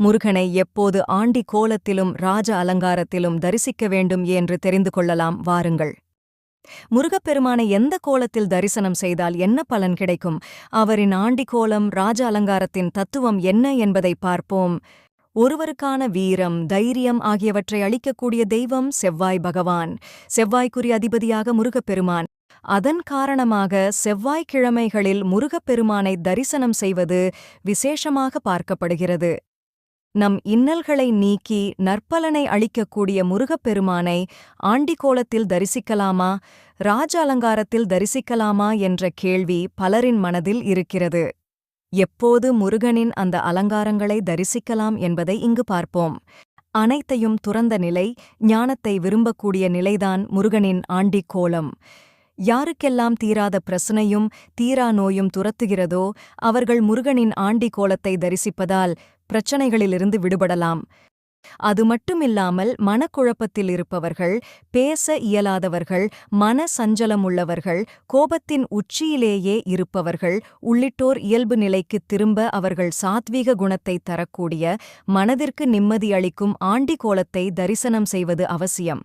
முருகனை எப்போது ஆண்டி கோலத்திலும் ராஜ அலங்காரத்திலும் தரிசிக்க வேண்டும் என்று தெரிந்து கொள்ளலாம் வாருங்கள். முருகப்பெருமானை எந்த கோலத்தில் தரிசனம் செய்தால் என்ன பலன் கிடைக்கும்? அவரின் ஆண்டி கோலம், ராஜ அலங்காரத்தின் தத்துவம் என்ன என்பதை பார்ப்போம். ஒருவருக்கான வீரம், தைரியம் ஆகியவற்றை அளிக்கக்கூடிய தெய்வம் செவ்வாய் பகவான். செவ்வாய்க்குரிய அதிபதியாக முருகப்பெருமான். அதன் காரணமாக செவ்வாய்க்கிழமைகளில் முருகப்பெருமானை தரிசனம் செய்வது விசேஷமாக பார்க்கப்படுகிறது. நம் இன்னல்களை நீக்கி நற்பலனை அளிக்கக்கூடிய முருகப்பெருமானை ஆண்டிக்கோலத்தில் தரிசிக்கலாமா, ராஜ அலங்காரத்தில் தரிசிக்கலாமா என்ற கேள்வி பலரின் மனதில் இருக்கிறது. எப்போது முருகனின் அந்த அலங்காரங்களை தரிசிக்கலாம் என்பதை இங்கு பார்ப்போம். அனைத்தையும் துறந்த நிலை, ஞானத்தை விரும்பக்கூடிய நிலைதான் முருகனின் ஆண்டிக் கோலம். யாருக்கெல்லாம் தீராத பிரச்சனையும் தீரா நோயும் துரத்துகிறதோ அவர்கள் முருகனின் ஆண்டி கோலத்தை தரிசிப்பதால் பிரச்சனைகளிலிருந்து விடுபடலாம். அது மட்டுமில்லாமல் மனக்குழப்பத்தில் இருப்பவர்கள், பேச இயலாதவர்கள், மன சஞ்சலமுள்ளவர்கள், கோபத்தின் உச்சியிலேயே இருப்பவர்கள் உள்ளிட்டோர் இயல்பு நிலைக்குத் திரும்ப அவர்கள் சாத்வீக குணத்தை தரக்கூடிய, மனதிற்கு நிம்மதி அளிக்கும் ஆண்டி கோலத்தை தரிசனம் செய்வது அவசியம்.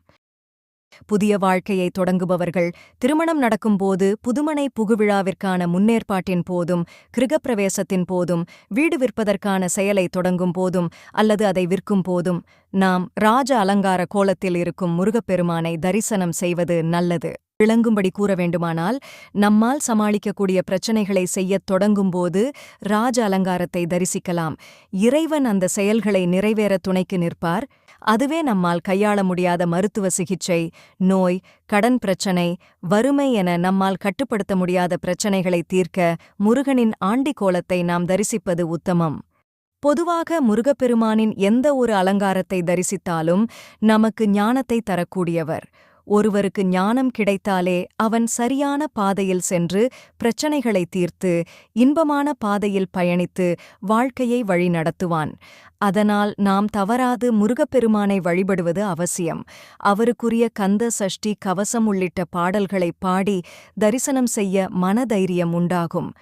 புதிய வாழ்க்கையை தொடங்குபவர்கள், திருமணம் நடக்கும்போது, புதுமனை புகுவிழாவிற்கான முன்னேற்பாட்டின் போதும், கிருகப்பிரவேசத்தின் போதும், வீடு விற்பதற்கான செயலை தொடங்கும் போதும் அல்லது அதை விற்கும் போதும் நாம் ராஜ அலங்கார கோலத்தில் இருக்கும் முருகப்பெருமானை தரிசனம் செய்வது நல்லது. விளங்கும்படி கூற வேண்டுமானால், நம்மால் சமாளிக்கக்கூடிய பிரச்சனைகளை செய்யத் தொடங்கும்போது ராஜ அலங்காரத்தை தரிசிக்கலாம். இறைவன் அந்த செயல்களை நிறைவேற துணைக்கு நிற்பார். அதுவே நம்மால் கையாள முடியாத மருத்துவ சிகிச்சை, நோய், கடன் பிரச்சனை, வறுமை என நம்மால் கட்டுப்படுத்த முடியாத பிரச்சனைகளை தீர்க்க முருகனின் ஆண்டி கோலத்தை நாம் தரிசிப்பது உத்தமம். பொதுவாக முருகப்பெருமானின் எந்த ஒரு அலங்காரத்தை தரிசித்தாலும் நமக்கு ஞானத்தை தரக்கூடியவர். ஒருவருக்கு ஞானம் கிடைத்தாலே அவன் சரியான பாதையில் சென்று பிரச்சனைகளை தீர்த்து இன்பமான பாதையில் பயணித்து வாழ்க்கையை வழிநடத்துவான். அதனால் நாம் தவறாது முருகப்பெருமானை வழிபடுவது அவசியம். அவருக்குரிய கந்த சஷ்டி கவசம் உள்ளிட்ட பாடல்களைப் பாடி தரிசனம் செய்ய மனதைரியம் உண்டாகும்.